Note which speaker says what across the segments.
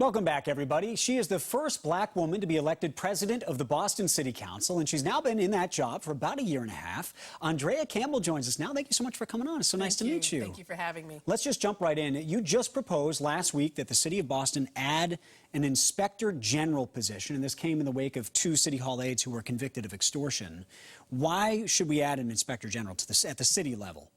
Speaker 1: Welcome back, everybody. She is the first black woman to be elected president of the Boston City Council, and she's now been in that job for about a year and a half. Andrea Campbell joins us now. Thank you so much for coming on. It's so nice to meet you.
Speaker 2: Thank you for having me.
Speaker 1: Let's just jump right in. You just proposed last week that the city of Boston add an inspector general position, and this came in the wake of 2 City Hall aides who were convicted of extortion. Why should we add an inspector general to at the city level?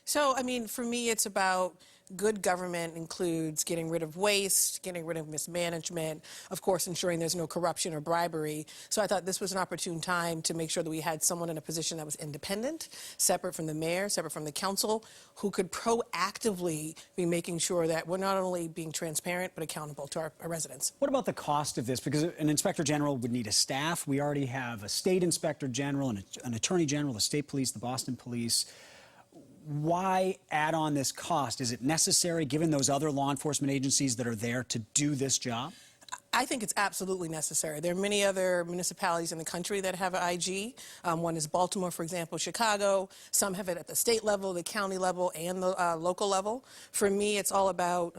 Speaker 2: So, I mean, for me, it's about good government includes getting rid of waste, getting rid of mismanagement, of course, ensuring there's no corruption or bribery. So I thought this was an opportune time to make sure that we had someone in a position that was independent, separate from the mayor, separate from the council, who could proactively be making sure that we're not only being transparent, but accountable to our residents.
Speaker 1: What about the cost of this? Because an inspector general would need a staff. We already have a state inspector general, and an attorney general, the state police, the Boston police. Why add on this cost? Is it necessary, given those other law enforcement agencies that are there to do this job?
Speaker 2: I think it's absolutely necessary. There are many other municipalities in the country that have an IG. One is Baltimore, for example, Chicago. Some have it at the state level, the county level, and the local level. For me, it's all about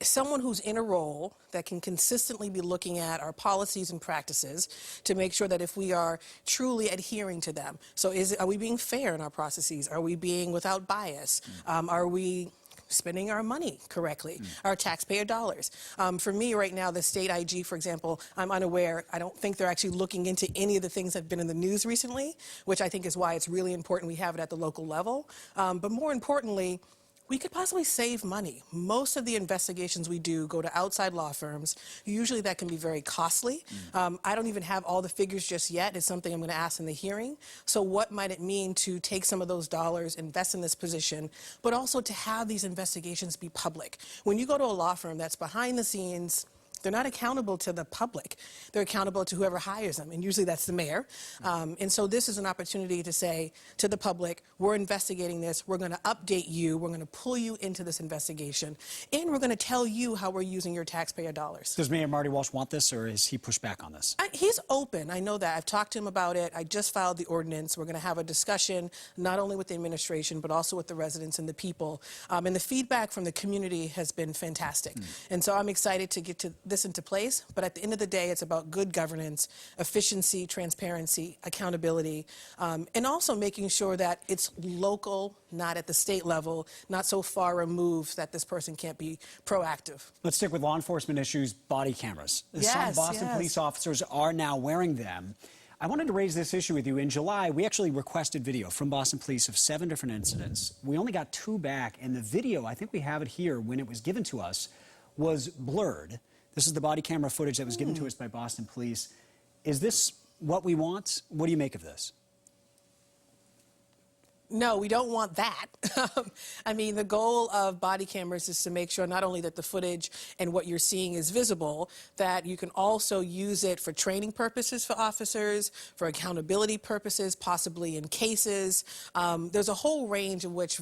Speaker 2: someone who's in a role that can consistently be looking at our policies and practices to make sure that if we are truly adhering to them. So are we being fair in our processes? Are we being without bias? Are we spending our money correctly, our taxpayer dollars? For me right now, the state IG, for example, I'm unaware. I don't think they're actually looking into any of the things that have been in the news recently, which I think is why it's really important we have it at the local level. But more importantly, we could possibly save money. Most of the investigations we do go to outside law firms. Usually that can be very costly. I don't even have all the figures just yet. It's something I'm going to ask in the hearing. So what might it mean to take some of those dollars, invest in this position, but also to have these investigations be public? When you go to a law firm that's behind the scenes, they're not accountable to the public. They're accountable to whoever hires them, and usually that's the mayor. And so this is an opportunity to say to the public, we're investigating this, we're going to update you, we're going to pull you into this investigation, and we're going to tell you how we're using your taxpayer dollars.
Speaker 1: Does Mayor Marty Walsh want this, or is he pushed back on this?
Speaker 2: He's open. I know that. I've talked to him about it. I just filed the ordinance. We're going to have a discussion, not only with the administration, but also with the residents and the people. And the feedback from the community has been fantastic. And so I'm excited to get to this into place, but at the end of the day, it's about good governance, efficiency, transparency, accountability, and also making sure that it's local, not at the state level, not so far removed that this person can't be proactive.
Speaker 1: Let's stick with law enforcement issues, body cameras. Some Boston police officers are now wearing them. I wanted to raise this issue with you. In July, we actually requested video from Boston Police of 7 different incidents. We only got 2 back, and the video, I think we have it here, when it was given to us, was blurred. This is the body camera footage that was given to us by Boston Police. Is this what we want? What do you make of this?
Speaker 2: No, we don't want that. I mean, the goal of body cameras is to make sure not only that the footage and what you're seeing is visible, that you can also use it for training purposes for officers, for accountability purposes, possibly in cases. There's a whole range in which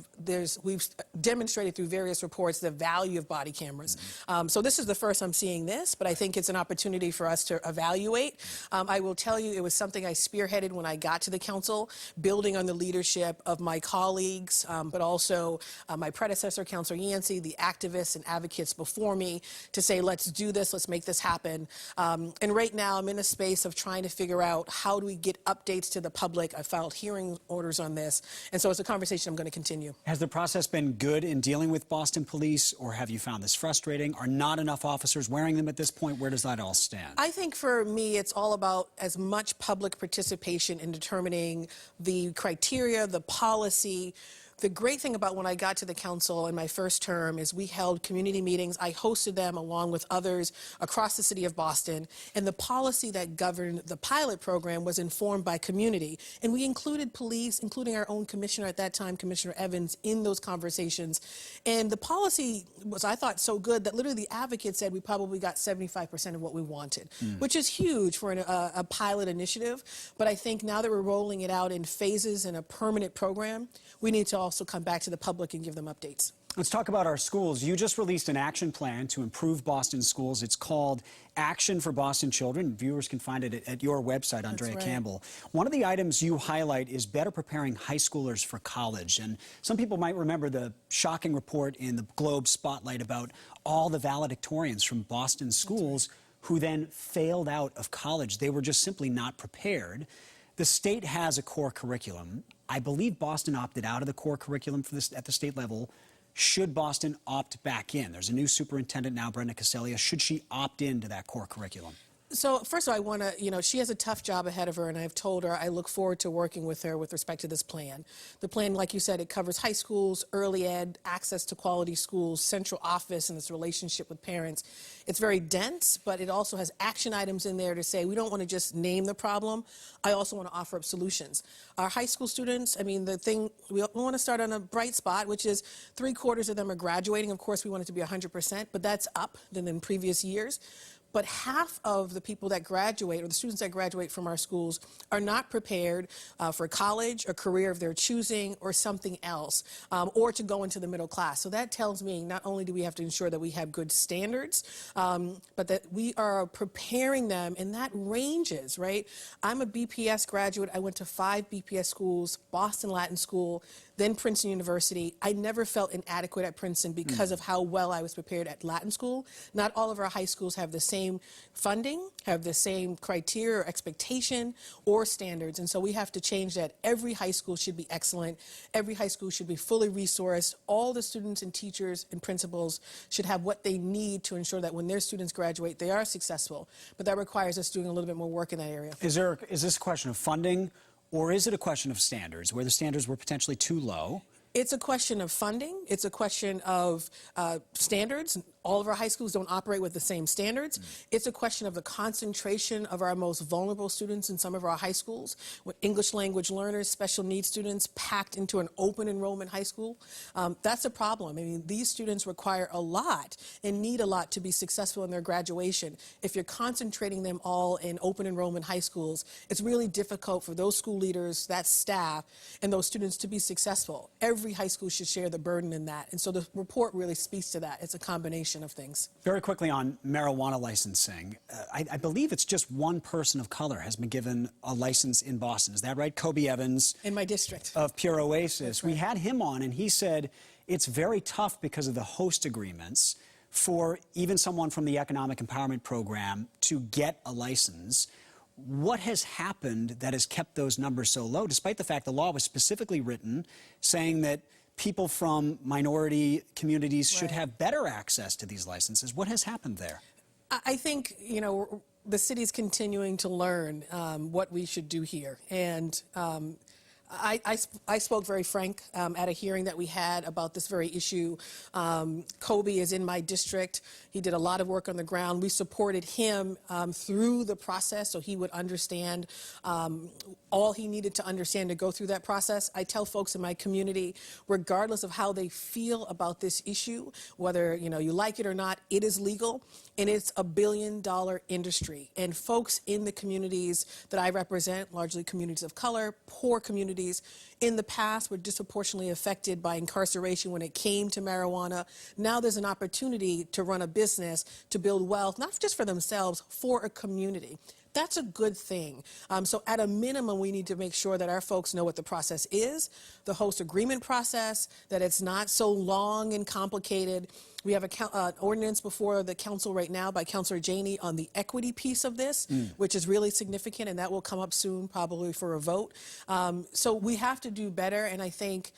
Speaker 2: we've demonstrated through various reports the value of body cameras. So this is the first I'm seeing this, but I think it's an opportunity for us to evaluate. I will tell you, it was something I spearheaded when I got to the council, building on the leadership of my colleagues, but also my predecessor, Councilor Yancey, the activists and advocates before me, to say, let's do this, let's make this happen. And right now, I'm in a space of trying to figure out how do we get updates to the public. I filed hearing orders on this, and so it's a conversation I'm going to continue.
Speaker 1: Has the process been good in dealing with Boston Police, or have you found this frustrating? Are not enough officers wearing them at this point? Where does that all stand?
Speaker 2: I think for me, it's all about as much public participation in determining the criteria, the policy. The great thing about when I got to the council in my first term is we held community meetings. I hosted them along with others across the city of Boston, and the policy that governed the pilot program was informed by community. And we included police, including our own commissioner at that time, Commissioner Evans, in those conversations. And the policy was, I thought, so good that literally the advocate said we probably got 75% of what we wanted, which is huge for a pilot initiative. But I think now that we're rolling it out in phases in a permanent program, we need to also come back to the public and give them updates.
Speaker 1: Let's talk about our schools. You just released an action plan to improve Boston schools. It's called Action for Boston Children. Viewers can find it at your website, Andrea Campbell. One of the items you highlight is better preparing high schoolers for college. And some people might remember the shocking report in the Globe Spotlight about all the valedictorians from Boston schools who then failed out of college. They were just simply not prepared. The state has a core curriculum. I believe Boston opted out of the core curriculum for this at the state level. Should Boston opt back in? There's a new superintendent now, Brenda Casellia. Should she opt into that core curriculum?
Speaker 2: So first of all, I want to, she has a tough job ahead of her, and I've told her I look forward to working with her with respect to this plan. The plan, like you said, it covers high schools, early ed, access to quality schools, central office, and this relationship with parents. It's very dense, but it also has action items in there to say we don't want to just name the problem. I also want to offer up solutions. Our high school students, the thing, we want to start on a bright spot, which is 3/4 of them are graduating. Of course, we want it to be 100%, but that's up than in previous years. But half of the people that graduate, or the students that graduate from our schools, are not prepared for college, a career of their choosing, or something else, or to go into the middle class. So that tells me not only do we have to ensure that we have good standards, but that we are preparing them, and that ranges, right? I'm a BPS graduate. I went to 5 BPS schools, Boston Latin School, then Princeton University. I never felt inadequate at Princeton because of how well I was prepared at Latin School. Not all of our high schools have the same funding, have the same criteria or expectation or standards, and so we have to change that. Every high school should be excellent. Every high school should be fully resourced. All the students and teachers and principals should have what they need to ensure that when their students graduate, they are successful. But that requires us doing a little bit more work in that area.
Speaker 1: Is this a question of funding? Or is it a question of standards, where the standards were potentially too low?
Speaker 2: It's a question of funding. It's a question of standards. All of our high schools don't operate with the same standards. It's a question of the concentration of our most vulnerable students in some of our high schools, with English language learners, special needs students packed into an open enrollment high school. That's a problem. These students require a lot and need a lot to be successful in their graduation. If you're concentrating them all in open enrollment high schools, it's really difficult for those school leaders, that staff, and those students to be successful. Every high school should share the burden in that. And so the report really speaks to that. It's a combination of things.
Speaker 1: Very quickly on marijuana licensing, I believe it's just one person of color has been given a license in Boston. Is that right? Kobe Evans.
Speaker 2: In my district.
Speaker 1: Of Pure Oasis.
Speaker 2: That's right.
Speaker 1: We had him on, and he said it's very tough because of the host agreements for even someone from the Economic Empowerment Program to get a license. What has happened that has kept those numbers so low, despite the fact the law was specifically written saying that people from minority communities should have better access to these licenses? What has happened there?
Speaker 2: I think, the city's continuing to learn what we should do here. And I spoke very frank at a hearing that we had about this very issue. Kobe is in my district. He did a lot of work on the ground. We supported him through the process so he would understand all he needed to understand to go through that process. I tell folks in my community, regardless of how they feel about this issue, whether you like it or not, it is legal, and it's a billion-dollar industry. And folks in the communities that I represent, largely communities of color, poor communities, in the past were disproportionately affected by incarceration when it came to marijuana. Now there's an opportunity to run a business, to build wealth, not just for themselves, for a community. That's a good thing. So at a minimum, we need to make sure that our folks know what the process is, the host agreement process, that it's not so long and complicated. We have an ordinance before the council right now by Councilor Janey on the equity piece of this, which is really significant, and that will come up soon, probably for a vote. So we have to do better, and I think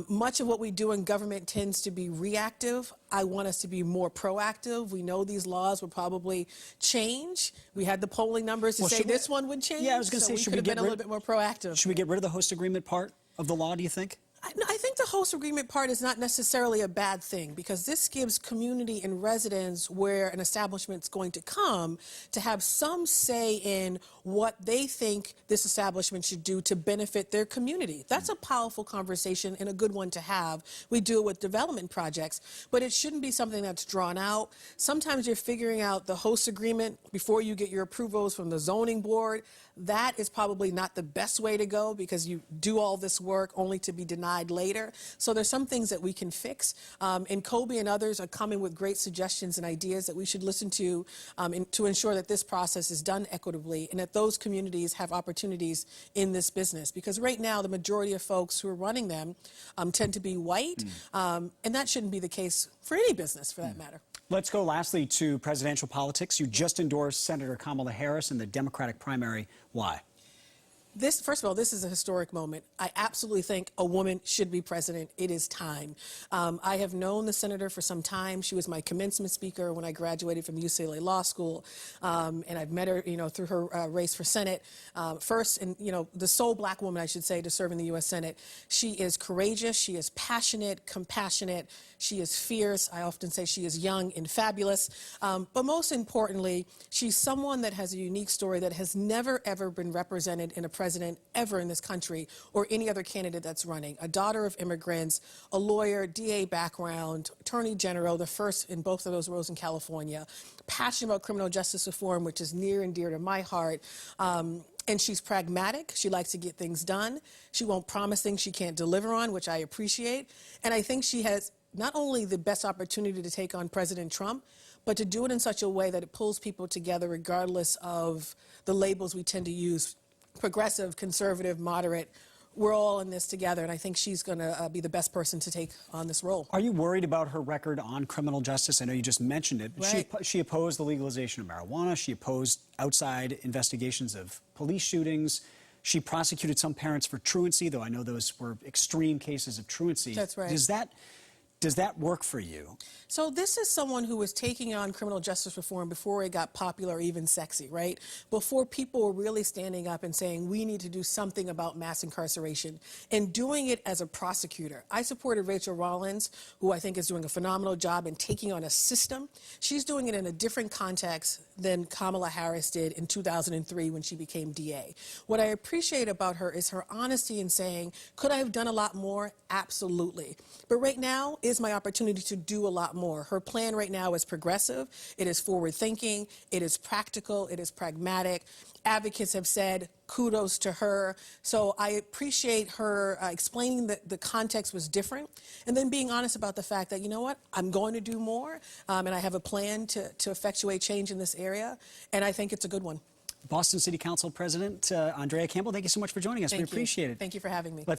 Speaker 2: much of what we do in government tends to be reactive. I want us to be more proactive. We know these laws will probably change. We had the polling numbers to say this one would change.
Speaker 1: Yeah, I was going to say,
Speaker 2: should we have been a little bit more proactive.
Speaker 1: Should we get rid of the host agreement part of the law, do you think?
Speaker 2: I think the host agreement part is not necessarily a bad thing, because this gives community and residents where an establishment's going to come to have some say in what they think this establishment should do to benefit their community. That's a powerful conversation and a good one to have. We do it with development projects, but it shouldn't be something that's drawn out. Sometimes you're figuring out the host agreement before you get your approvals from the zoning board. That is probably not the best way to go, because you do all this work only to be denied denied later. So there's some things that we can fix. And Kobe and others are coming with great suggestions and ideas that we should listen to to ensure that this process is done equitably and that those communities have opportunities in this business. Because right now, the majority of folks who are running them tend to be white, and that shouldn't be the case for any business, for that matter.
Speaker 1: Let's go lastly to presidential politics. You just endorsed Senator Kamala Harris in the Democratic primary. Why?
Speaker 2: First of all, this is a historic moment. I absolutely think a woman should be president. It is time. I have known the senator for some time. She was my commencement speaker when I graduated from UCLA Law School, and I've met her, through her race for Senate. First, and the sole black woman, I should say, to serve in the U.S. Senate. She is courageous. She is passionate, compassionate. She is fierce. I often say she is young and fabulous. But most importantly, she's someone that has a unique story that has never, ever been represented in a president ever in this country or any other candidate that's running. A daughter of immigrants, a lawyer, DA background, attorney general, the first in both of those roles in California, passionate about criminal justice reform, which is near and dear to my heart. And she's pragmatic. She likes to get things done. She won't promise things she can't deliver on, which I appreciate. And I think she has not only the best opportunity to take on President Trump, but to do it in such a way that it pulls people together regardless of the labels we tend to use. Progressive, conservative, moderate, we're all in this together, and I think she's going to be the best person to take on this role.
Speaker 1: Are you worried about her record on criminal justice? I know you just mentioned it.
Speaker 2: Right.
Speaker 1: She opposed the legalization of marijuana. She opposed outside investigations of police shootings. She prosecuted some parents for truancy, though I know those were extreme cases of truancy.
Speaker 2: That's right.
Speaker 1: Does that work for you?
Speaker 2: So this is someone who was taking on criminal justice reform before it got popular or even sexy, right? Before people were really standing up and saying, we need to do something about mass incarceration, and doing it as a prosecutor. I supported Rachel Rollins, who I think is doing a phenomenal job in taking on a system. She's doing it in a different context than Kamala Harris did in 2003 when she became DA. What I appreciate about her is her honesty in saying, could I have done a lot more? Absolutely. But right now is my opportunity to do a lot more. Her plan right now is progressive. It is forward-thinking. It is practical. It is pragmatic. Advocates have said kudos to her. So I appreciate her explaining that the context was different and then being honest about the fact that, you know what, I'm going to do more and I have a plan to effectuate change in this area, and I think it's a good one.
Speaker 1: Boston City Council President Andrea Campbell, thank you so much for joining us. We appreciate it.
Speaker 2: Thank you for having me.